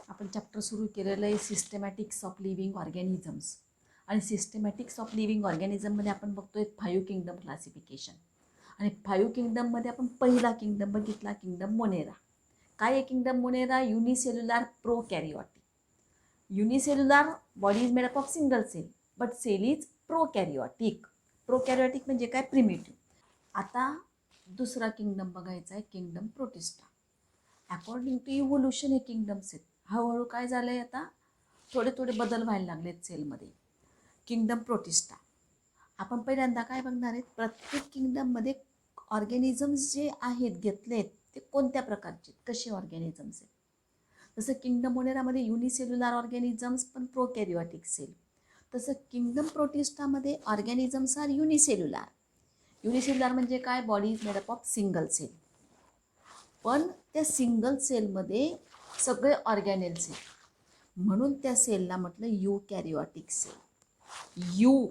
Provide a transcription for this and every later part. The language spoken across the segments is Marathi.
आपण चॅप्टर सुरू केलेलं आहे सिस्टमॅटिक्स ऑफ लिव्हिंग ऑर्गॅनिझम्स. आणि सिस्टमॅटिक्स ऑफ लिव्हिंग ऑर्गॅनिझममध्ये आपण बघतोय 5 किंगडम क्लासिफिकेशन. आणि 5 किंगडममध्ये आपण पहिला किंगडम बघितला, किंगडम मोनेरा. काय आहे kingdom Monera? Unicellular prokaryotic. Unicellular body is made up of single cell, but cell is prokaryotic. Prokaryotic म्हणजे काय? प्रिमिटिव्ह. आता दुसरा किंगडम बघायचा आहे, kingdom Protista. According to evolution हे किंगडम्स आहेत. हळूहळू काय झालं आहे, आता थोडे थोडे बदल व्हायला लागलेत सेलमध्ये. किंगडम प्रोटिस्टा आपण पहिल्यांदा काय बघणार आहेत, प्रत्येक किंगडममध्ये ऑर्गॅनिझम्स जे आहेत घेतलेत ते कोणत्या प्रकारचे, कसे ऑर्गॅनिझम्स आहेत. जसं किंगडम मोनेरामध्ये युनिसेल्युलर ऑर्गॅनिझम्स पण प्रोकॅरियोटिक सेल, तसं किंगडम प्रोटिस्टामध्ये ऑर्गॅनिझम्स आर युनिसेल्युलर. युनिसेल्युलर म्हणजे काय? Body is made up of single cell. पण त्या सिंगल सेलमध्ये सगळे ऑर्गॅनेल्स आहेत, म्हणून त्या सेलला म्हटलं युकॅरियोटिक सेल. यू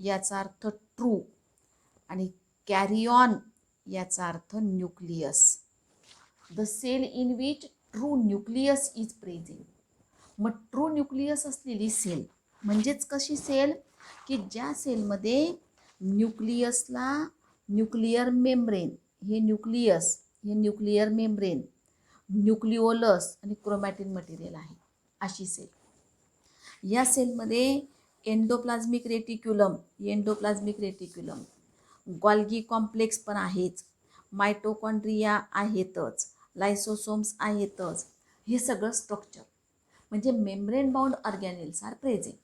याचा अर्थ ट्रू आणि कॅरिऑन याचा अर्थ nucleus. The cell in which true nucleus is present. मग ट्रू न्यूक्लियस असलेली सेल म्हणजेच कशी सेल? की ज्या सेलमध्ये न्यूक्लियसला न्यूक्लियर मेम्ब्रेन, हे न्यूक्लियस, हे न्यूक्लियर मेम्ब्रेन, न्यूक्लिओलस आणि क्रोमॅटिन मटेरियल आहे, अशी सेल. या सेलमध्ये एंडोप्लाझ्मिक रेटिक्युलम, गॉल्गी कॉम्प्लेक्स पण आहेच, मायटोकॉन्ड्रिया आहेतच, लायसोसोम्स आहेतच. हे सगळं स्ट्रक्चर म्हणजे मेम्ब्रेन बाउंड ऑर्गॅनेल्स आर प्रेझेंट,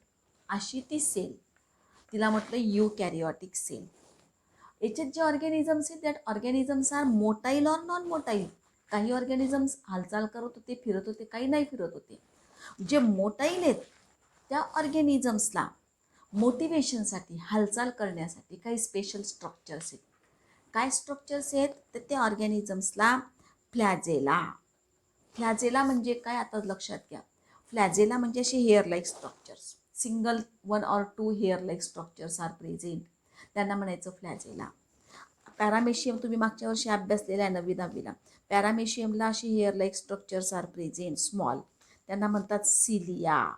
अशी ती सेल. तिला म्हटलं युकॅरियोटिक सेल. याच्यात जे ऑर्गॅनिझम्स आहेत that organisms are motile or non motile. काही ऑर्गॅनिझम्स हालचाल करत होते, फिरत होते, काही नाही फिरत होते. जे मोटाईल आहेत त्या ऑर्गॅनिझम्सला मोटिवेशनसाठी, हालचाल करण्यासाठी काही स्पेशल स्ट्रक्चर्स आहेत. काय स्ट्रक्चर्स आहेत तर त्या ऑर्गॅनिझम्सला फ्लॅजेला म्हणजे काय? आता लक्षात घ्या. फ्लॅजेला म्हणजे असे hair like structures, single 1 or 2 hair like structures are present, त्यांना म्हणायचं फ्लॅजेला. पॅरामेशियम तुम्ही मागच्या वर्षी अभ्यासलेला आहे 9वी-10वीला. पॅरामेशियमला अशी hair like structures are present small, त्यांना म्हणतात सिलिया.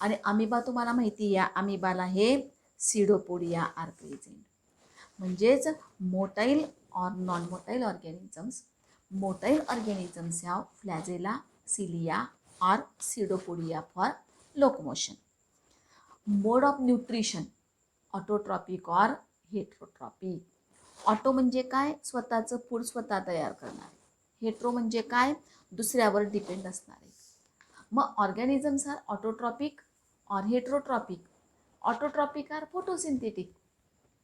आणि अमिबा तुम्हाला माहिती आहे, अमिबाला हे सिडोपोडिया आर प्रेझेंट. म्हणजेच motile or non motile organisms. Motile organisms have flagella, cilia or pseudopodia for locomotion. Mode of nutrition autotrophic or heterotrophic. Auto म्हणजे काय? स्वतःचं फूड स्वतः तयार करणारे. हेट्रो म्हणजे काय? दुसऱ्यावर डिपेंड असणारे. मग organisms are autotrophic or heterotrophic. Autotrophic are photosynthetic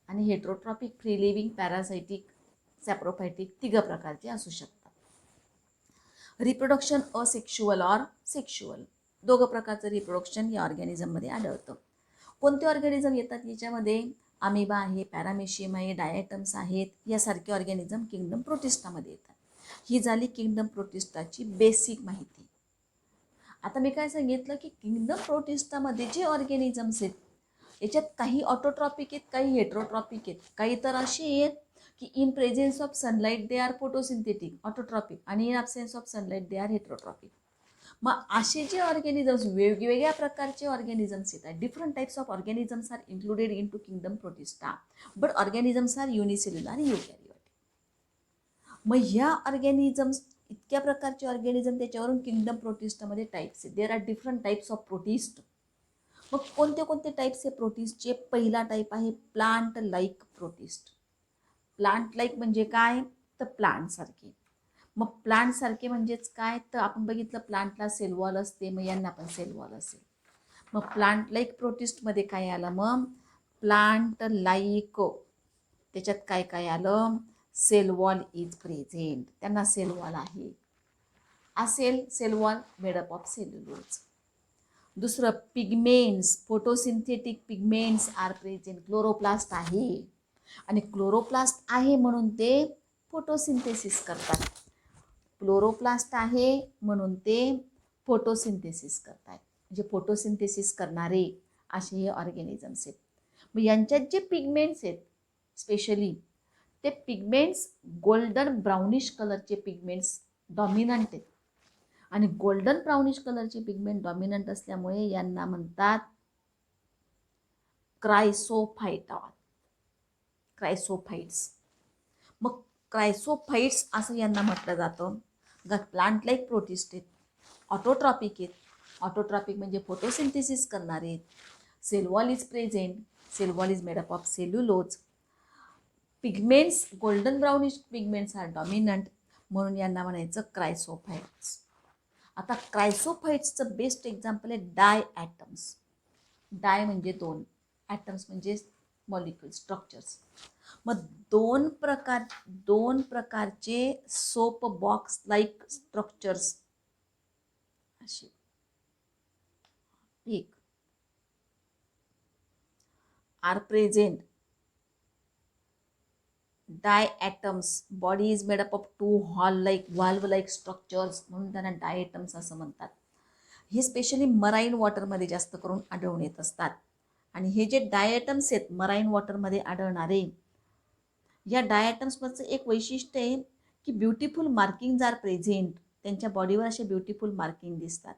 आणि heterotrophic free living, parasitic, saprophytic, तिघ प्रकारचे असू शकतात. रिप्रोडक्शन असेक्शुअल ऑर सेक्शुअल, दोघं प्रकारचं रिप्रोडक्शन या ऑर्गॅनिझममध्ये आढळतं. कोणते ऑर्गॅनिझम येतात याच्यामध्ये? अमिबा आहे, पॅरामेशियम आहे, डायटम्स आहेत, यासारखे ऑर्गॅनिझम किंगडम प्रोटिस्टामध्ये येतात. ही झाली किंगडम प्रोटिस्टाची बेसिक माहिती. आता मी काय सांगितलं की किंगडम प्रोटिस्टामध्ये जे ऑर्गॅनिझम्स आहेत याच्यात काही ऑटोट्रॉपिक आहेत, काही हेट्रोट्रॉपिक आहेत, काही तर असे आहेत की in presence of sunlight they are photosynthetic autotrophic आणि in absence of sunlight they are heterotrophic. मग असे जे ऑर्गॅनिझम्स, वेगवेगळ्या प्रकारचे ऑर्गॅनिझम्स येतात, different types of organisms are included into kingdom Protista, but organisms are unicellular आणि युकॅरियोटिक. मग ह्या ऑर्गॅनिझम्स, इतक्या प्रकारचे ऑर्गॅनिझम, त्याच्यावरून किंगडम प्रोटिस्टामध्ये टाईप्स आहेत. There are different types of protist. मग कोणते कोणते टाईप्स आहे प्रोटिस्टचे? पहिला टाईप आहे plant like protist. Plant like म्हणजे काय? तर प्लांटसारखे. मग प्लांटसारखे म्हणजेच काय? तर आपण बघितलं प्लांटला सेल वॉल असते, मग यांना पण सेल वॉल असेल. मग प्लांट लाईक प्रोटिस्टमध्ये काय आलं? मग प्लांट लाईक, त्याच्यात काय काय आलं? सेल वॉल इज प्रेझेंट, त्यांना सेल वॉल आहे. असेल cell wall made up of cellulose. दुसरं pigments, photosynthetic pigments are present. Chloroplast आहे आणि क्लोरोप्लास्ट आहे म्हणून ते फोटोसिंथेसिस करतात. क्लोरोप्लास्ट आहे म्हणून ते फोटोसिंथेसिस करतात, म्हणजे फोटोसिंथेसिस करणारे असे हे ऑर्गॅनिझम्स आहेत. मग यांच्यात जे पिगमेंट्स आहेत स्पेशली, ते पिगमेंट्स गोल्डन ब्राउनिश कलरचे पिगमेंट्स डॉमिनंट आहेत. आणि गोल्डन ब्राउनिश कलरचे पिगमेंट डॉमिनंट असल्यामुळे यांना म्हणतात क्रायसोफाइट्स. मग क्रायसोफाइट्स असं यांना म्हटलं जातं. प्लांट लाईक प्रोटिस्ट आहेत, ऑटोट्रॉपिक आहेत. ऑटोट्रॉपिक म्हणजे फोटोसिंथेसिस करणारे आहेत. Cell wall is present. Cell wall is made up of cellulose. Pigments golden brownish pigments are dominant, म्हणून यांना म्हणायचं क्रायसोफाइट्स. आता क्रायसोफाइट्सचं बेस्ट एक्झाम्पल आहे डाय ॲटम्स. डाय म्हणजे दोन, ॲटम्स म्हणजे मॉलिक्युल स्ट्रक्चर्स. मग दोन प्रकारचे सोप बॉक्स लाईक स्ट्रक्चर्स असे एक are present. Diatoms body is made up of two valve like structures, म्हणून त्यांना डायॲटम्स असं म्हणतात. हे स्पेशली मराईन वॉटरमध्ये जास्त करून आढळून येत असतात. आणि हे जे डायॲटम्स आहेत मराईन वॉटरमध्ये आढळणारे, या डायॲटम्सवरचं एक वैशिष्ट्य आहे की ब्युटिफुल मार्किंग्ज आर प्रेझेंट. त्यांच्या बॉडीवर असे ब्युटिफुल मार्किंग दिसतात.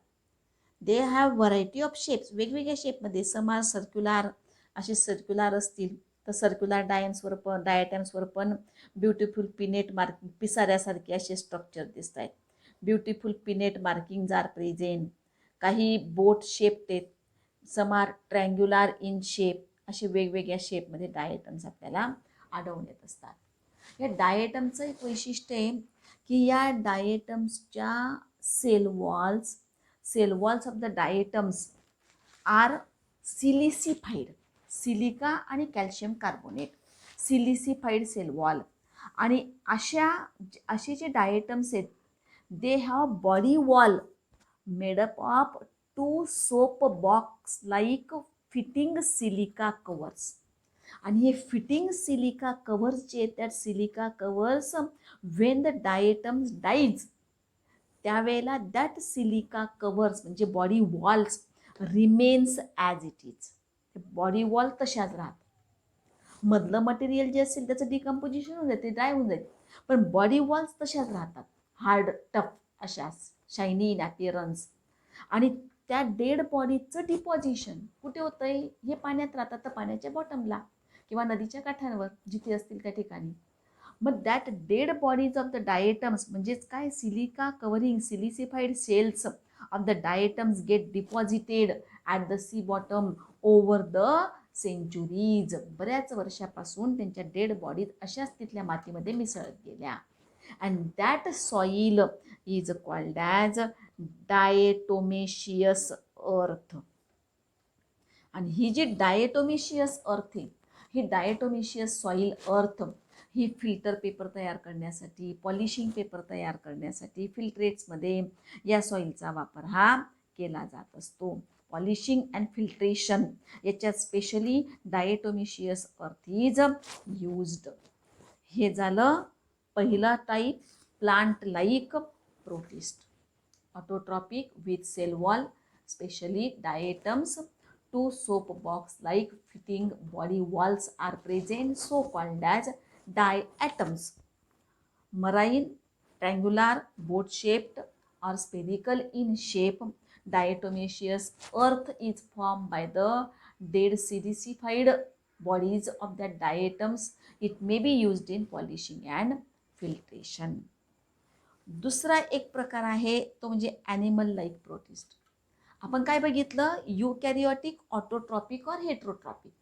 They have variety of shapes, वेगवेगळ्या शेपमध्ये. सम आर सर्क्युलर, असे सर्क्युलर असतील तर सर्क्युलर डायॲटम्सवर पण ब्युटिफुल पिनेट मार्किंग, पिसाऱ्यासारखे असे स्ट्रक्चर दिसत आहेत. Beautiful pinnate markings are present. काही बोट शेप्ड आहेत. Some are triangular in shape. असे वेगवेगळ्या शेपमध्ये डायॲटम्स आपल्याला आढळून येत असतात. या डायॲटमचं एक वैशिष्ट्य आहे की या डायॲटम्सच्या cell walls of the diatoms are silicified. Silica आणि calcium carbonate, silicified cell wall. आणि असे जे डायॲटम्स आहेत they have body wall made up of two soap box like fitting silica covers. आणि हे फिटिंग सिलिका कवर्स जे आहेत, त्या silica covers when the diatoms dies, त्यावेळेला दॅट सिलिका कवर्स म्हणजे body walls remains as it is. Body wall तशाच राहतात. मधलं मटेरियल जे असेल त्याचं डिकम्पोजिशन होऊन जाते, ड्राय होऊन जाईल, पण बॉडी वॉल्स तशाच राहतात, हार्ड टफ अशा, शायनी इन ॲपिअरन्स. आणि त्या डेड बॉडीचं डिपॉझिशन कुठे होतं आहे? हे पाण्यात राहतात, तर पाण्याच्या बॉटमला किंवा नदीच्या काठांवर जिथे असतील त्या ठिकाणी. मग that dead bodies of the diatoms म्हणजेच काय, silica covering silicified cells of the diatoms get deposited at the sea bottom over the centuries. बऱ्याच वर्षापासून त्यांच्या डेड बॉडीज अशाच तिथल्या मातीमध्ये मिसळत गेल्या. And that soil is called as diatomaceous earth. आणि ही जी डायटोमेशियस अर्थ आहे, ही डायटोमेशियस सॉईल अर्थ ही फिल्टर पेपर तयार करण्यासाठी, पॉलिशिंग पेपर तयार करण्यासाठी फिल्ट्रेट्समध्ये या सॉईलचा वापर हा केला जात असतो. पॉलिशिंग अँड फिल्ट्रेशन याच्यात specially diatomaceous earth is used. हे झालं पहिला type, plant like protist. Autotrophic with cell wall, specially diatoms. Two soap box like fitting body walls are present, so called as diatoms. Marine, triangular, boat shaped or spherical in shape. Diatomaceous earth is formed by the dead silicified bodies of the diatoms. It may be used in polishing and filtration. दुसरा एक प्रकार आहे तो म्हणजे ॲनिमल लाईक प्रोटिस्ट. आपण काय बघितलं, युकॅरियोटिक, ऑटोट्रॉपिक और हेट्रोट्रॉपिक.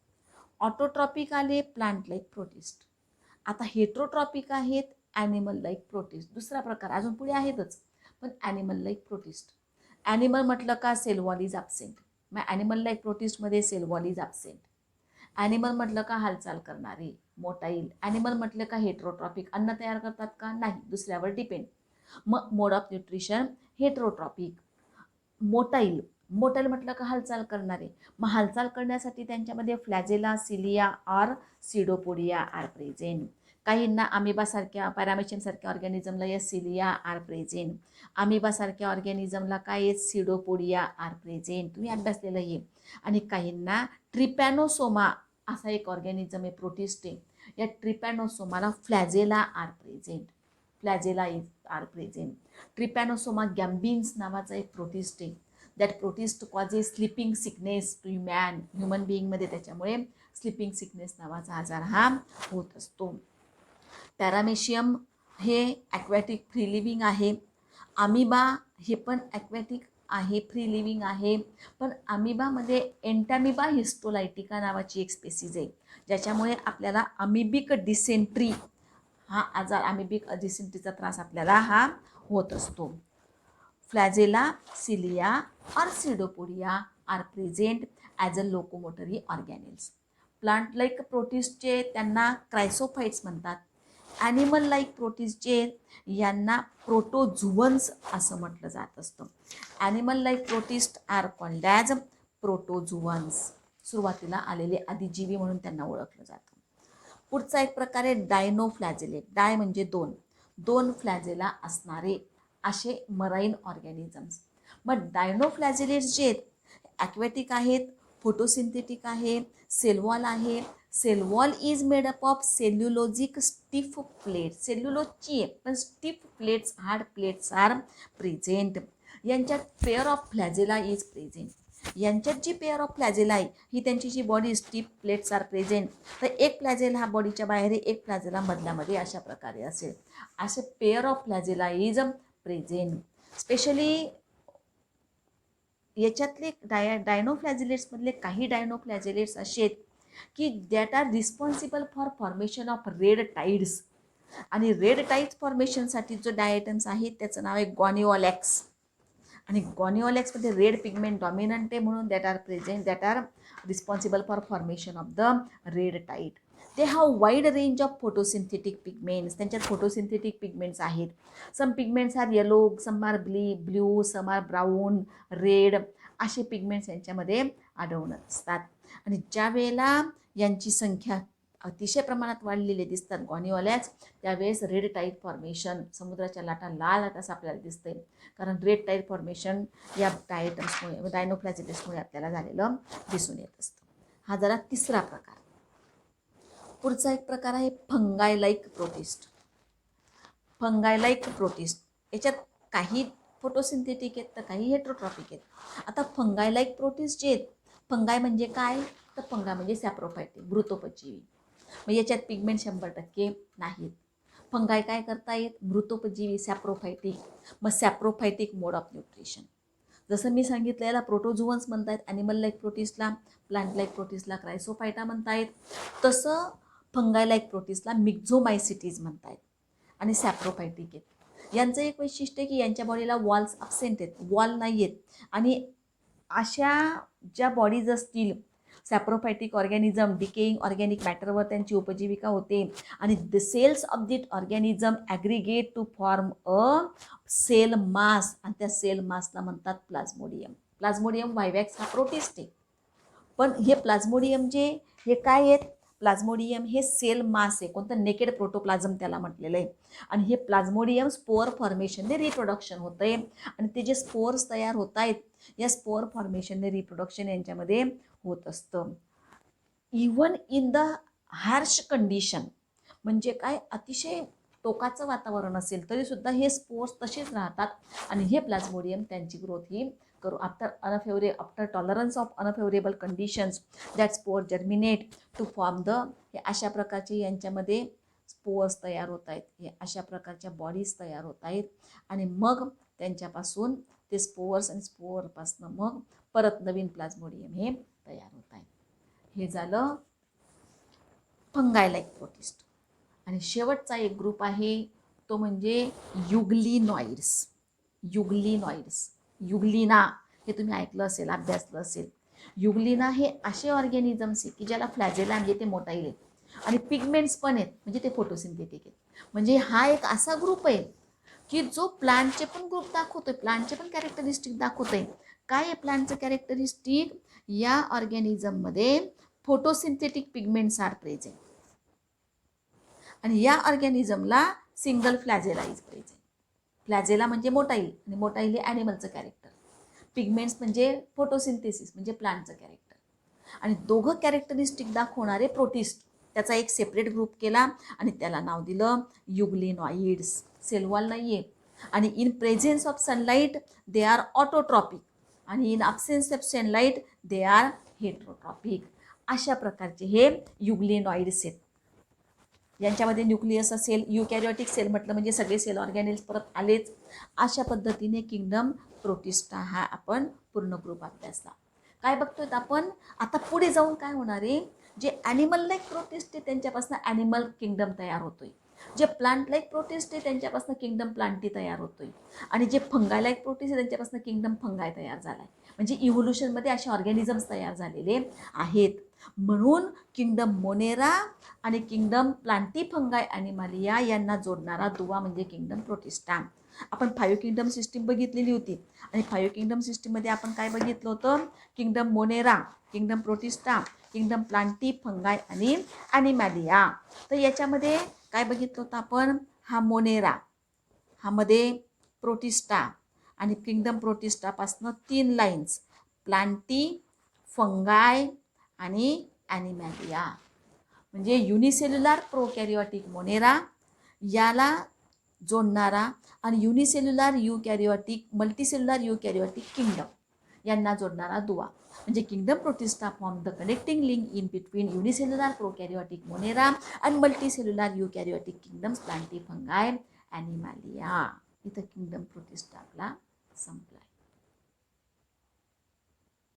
ऑटोट्रॉपिक आले प्लांट लाईक प्रोटिस्ट. आता हेट्रोट्रॉपिक आहेत ॲनिमल लाईक प्रोटिस्ट. दुसरा प्रकार अजून पुढे आहेतच, पण ॲनिमल लाईक प्रोटिस्ट. ॲनिमल म्हटलं का सेल वॉल इज ॲब्सेंट, मग ॲनिमल लाईक प्रोटिस्टमध्ये cell wall is absent. Animal म्हटलं का हालचाल करणारे, मोटाईल. ॲनिमल म्हटलं का हेट्रोट्रॉपिक, अन्न तयार करतात का, नाही, दुसऱ्यावर डिपेंड. मग मोड ऑफ न्यूट्रिशन हेट्रोट्रॉपिक. मोटाईल म्हटलं का हालचाल करणारे, मग हालचाल करण्यासाठी त्यांच्यामध्ये फ्लॅजेला, सिलिया और सिडोपोडिया आर प्रेझेंट. काहींना अमिबासारख्या, पॅरामेशियमसारख्या ऑर्गॅनिझमला या सिलिया आर प्रेझेंट. अमिबासारख्या ऑर्गॅनिझमला काय आहे, सिडोपोडिया आर प्रेझेंट. तुम्ही अभ्यासलेलं आहे. आणि काहींना ट्रिपॅनोसोमा असा एक ऑर्गॅनिझम आहे, प्रोटिस्ट आहे, या ट्रिपॅनोसोमाला flagella are present. Flagella is are present. Trypanosoma gambiense नावाचा एक प्रोटिस्ट आहे. That protist causes sleeping sickness to man, human बिईंगमध्ये त्याच्यामुळे स्लिपिंग सिकनेस नावाचा आजार हा होत असतो. पॅरामेशियम हे ॲक्वॅटिक फ्री लिव्हिंग आहे. अमिबा हे पण ॲक्वॅटिक आहे, फ्री लिव्हिंग आहे. पण अमिबामध्ये एंटॅमिबा हिस्टोलायटिका नावाची एक स्पेसीज आहे, ज्याच्यामुळे आपल्याला अमिबिक डिसेंट्री हा आजार, अमिबिक डिसेंट्रीचा त्रास आपल्याला हा होत असतो. फ्लॅजेला, सिलिया और pseudopodia are present as a locomotory organelles. Plant like प्रोटिस्टचे त्यांना क्रायसोफाईट्स म्हणतात. ॲनिमल लाईक प्रोटिस्टचे यांना प्रोटोझुवन्स असं म्हटलं जात असतं. Animal like protist are called as protozoans. सुरुवातीला आलेले आदिजीवी म्हणून त्यांना ओळखलं जातं. पुढचा एक प्रकार आहे डायनोफ्लॅजेलेट. डाय म्हणजे दोन फ्लॅजेला असणारे असे मराईन ऑर्गॅनिझम्स. मग डायनोफ्लॅजेलेट्स जे आहेत ॲक्वॅटिक आहेत, फोटोसिंथेटिक आहे, सेलवॉल आहे. Cell wall is made up of cellulosic stiff plates. सेल्युलोजची आहे पण stiff plates, hard plates are present. यांच्यात pair of flagella is present. यांच्यात जी पेअर ऑफ फ्लॅजेला आहे ही त्यांची जी body stiff plates are present. तर एक फ्लॅजेल हा बॉडीच्या बाहेर आहे, एक फ्लॅजेला मधल्यामध्ये अशा प्रकारे असेल. असे pair of flagella is present. Specially याच्यातले डायनोफ्लॅजिलेट्समधले काही डायनोफ्लॅजिलेट्स असे आहेत की that are responsible for formation of red tides. आणि रेड टाईड्स फॉर्मेशनसाठी जो डायटम्स आहे त्याचं नाव आहे गॉनिओलॅक्स. आणि गॉनिओलॅक्समध्ये रेड पिगमेंट डॉमिनंट आहे म्हणून that are responsible for formation of the red tide. ते have wide range of photosynthetic pigments. त्यांच्यात फोटोसिंथेटिक पिगमेंट्स आहेत. Some pigments are yellow, some are blue, some are brown, red असे पिगमेंट्स यांच्यामध्ये आढळून असतात. आणि ज्या वेळेला यांची संख्या अतिशय प्रमाणात वाढलेले दिसतात गॉनिओलॅक्स, त्यावेळेस रेड टाईड फॉर्मेशन, समुद्राच्या लाटा लाल असं आपल्याला दिसतंय. कारण रेड टाईड फॉर्मेशन या डायटम्समुळे, डायनोफ्लॅजिलेट्समुळे आपल्याला झालेलं दिसून येत असतं. हा जरा तिसरा प्रकार. पुढचा एक प्रकार आहे फंगाय लाईक प्रोटिस्ट. फंगाय लाईक प्रोटिस्ट याच्यात काही फोटोसिंथेटिक आहेत तर काही हेट्रोट्रॉपिक आहेत. आता फंगाय लाईक प्रोटिस्ट जे आहेत, फंगाय म्हणजे काय तर फंगाय म्हणजे सॅप्रोफायटिक, मृतोपजीवी. मग याच्यात पिगमेंट 100% नाहीत. फंगाय काय करतायत, मृतोपजीवी, सॅप्रोफायटिक. मग सॅप्रोफायटिक मोड ऑफ न्यूट्रिशन. जसं मी सांगितलं याला प्रोटोझुवन्स म्हणतायत, ॲनिमल लाईक प्रोटिस्टला, प्लांट लाईक प्रोटिस्टला क्रायसोफायटा म्हणतायत. तसं फंगाय लाईक प्रोटिस्टला मिक्झोमायसिटीज म्हणतायत आणि सॅप्रोफायटिक आहेत. यांचं एक वैशिष्ट्य आहे की यांच्या बॉडीला वॉल्स अब्सेंट आहेत, वॉल नाही आहेत. आणि अशा ज्या बॉडीज असतील सॅप्रोफायटिक ऑर्गॅनिझम, डिकेईंग ऑर्गॅनिक मॅटरवर त्यांची उपजीविका होते आणि the cells of that organism aggregate to form a cell mass, आणि त्या सेल मासला म्हणतात प्लाझ्मोडियम. प्लाझ्मोडियम वायवॅक्स हा प्रोटिस्ट आहे. पण हे प्लाझ्मोडियम जे हे काय आहेत, प्लाझ्मोडियम हे सेल मास आहे, कोणतं नेकेड प्रोटोप्लाझम त्याला म्हटलेलं आहे. आणि हे प्लाझ्मोडियम स्पोअर फॉर्मेशनने रिप्रोडक्शन होतं आहे. आणि ते जे स्पोअर्स तयार होत आहेत या स्पोअर फॉर्मेशनने रिप्रोडक्शन यांच्यामध्ये होत असतं. Even in the harsh condition, म्हणजे काय अतिशय टोकाचं वातावरण असेल तरीसुद्धा हे स्पोर्स तसेच राहतात. आणि हे प्लाझ्मोडियम त्यांची ग्रोथ ही करू after tolerance of unfavourable conditions that spore germinate to form the, हे अशा प्रकारचे यांच्यामध्ये स्पोअर्स तयार होत आहेत, हे अशा प्रकारच्या बॉडीज तयार होत आहेत. आणि मग त्यांच्यापासून ते स्पोअर्स आणि स्पोअरपासून मग परत नवीन प्लाझ्मोडियम हे तयार होत आहेत. हे झालं फंगाय लाईक प्रोटिस्ट. आणि शेवटचा एक ग्रुप आहे तो म्हणजे युग्लिनॉइड्स. युग्लिना हे तुम्ही ऐकलं असेल, अभ्यासलं असेल. युग्लिना हे असे ऑर्गॅनिझम्स आहेत की ज्याला फ्लॅजेला म्हणजे ते मोटाईल आहेत आणि पिगमेंट्स पण आहेत, म्हणजे ते फोटोसिंथेटिक आहेत. म्हणजे हा एक असा ग्रुप आहे की जो प्लांटचे पण ग्रुप दाखवतोय, प्लांटचे पण कॅरेक्टरिस्टिक दाखवतोय. काय आहे प्लांटचं कॅरेक्टरिस्टिक, या ऑर्गॅनिझममध्ये फोटोसिंथेटिक पिगमेंट्स आर प्रेझेंट. आणि या ऑर्गॅनिझमला सिंगल फ्लॅजेला इज प्रेझेंट. फ्लॅजेला म्हणजे मोटाईल आणि मोटाईल हे ॲनिमलचं कॅरेक्टर, पिगमेंट्स म्हणजे फोटोसिंथेसिस म्हणजे प्लांटचं कॅरेक्टर. आणि दोघं कॅरेक्टरिस्टिक दाखवणारे प्रोटिस्ट, त्याचा एक सेपरेट ग्रुप केला आणि त्याला नाव दिलं युग्लिनॉइड्स. सेलवॉल नाही आहे. आणि in presence of sunlight they are autotrophic आणि in absence of sunlight they are heterotrophic. अशा प्रकारचे हे युग्लिनॉइड्स आहेत. यांच्यामध्ये न्यूक्लियस असेल, युकॅरियोटिक सेल म्हटलं म्हणजे सगळे सेल ऑर्गॅनिल्स परत आलेच. अशा पद्धतीने किंगडम प्रोटिस्टा हा आपण पूर्ण ग्रुप अभ्यासला. काय बघतोय आपण आता पुढे जाऊन काय होणार आहे, जे ॲनिमल लाईक प्रोटिस्ट आहे त्यांच्यापासून ॲनिमल किंगडम तयार होतोय, जे प्लांट लाईक प्रोटिस्ट आहे त्यांच्यापासून किंगडम प्लांटी तयार होतोय, आणि जे फंगाय लाईक प्रोटिस्ट आहे त्यांच्यापासून किंगडम फंगाय तयार झाला आहे. म्हणजे इव्होल्युशनमध्ये असे ऑर्गॅनिझम्स तयार झालेले आहेत. म्हणून किंगडम मोनेरा आणि किंगडम प्लांटी फंगाय ॲनिमालिया यांना जोडणारा दुवा म्हणजे किंगडम प्रोटिस्टा. आपण 5 किंगडम सिस्टीम बघितलेली होती आणि 5 किंगडम सिस्टीममध्ये आपण काय बघितलं होतं, kingdom Monera, kingdom protista, kingdom Plantae Fungi आणि ॲनिमॅलिया. तर याच्यामध्ये काय बघितलं होतं आपण, हा मोनेरा, हा मध्ये प्रोटिस्टा आणि किंगडम प्रोटिस्टापासनं 3 लाईन्स प्लांटी, फंगाय आणि ॲनिमॅलिया. म्हणजे युनिसेल्युलर प्रोकॅरियोटिक मोनेरा याला जोडणारा आणि unicellular eukaryotic multicellular eukaryotic kingdom यांना जोडणारा दुवा म्हणजे kingdom Protista form the connecting link in between unicellular prokaryotic Monera and multicellular eukaryotic kingdoms Plantae Fungi Animalia. इथं किंगडम प्रोटिस्टा आपला संपला.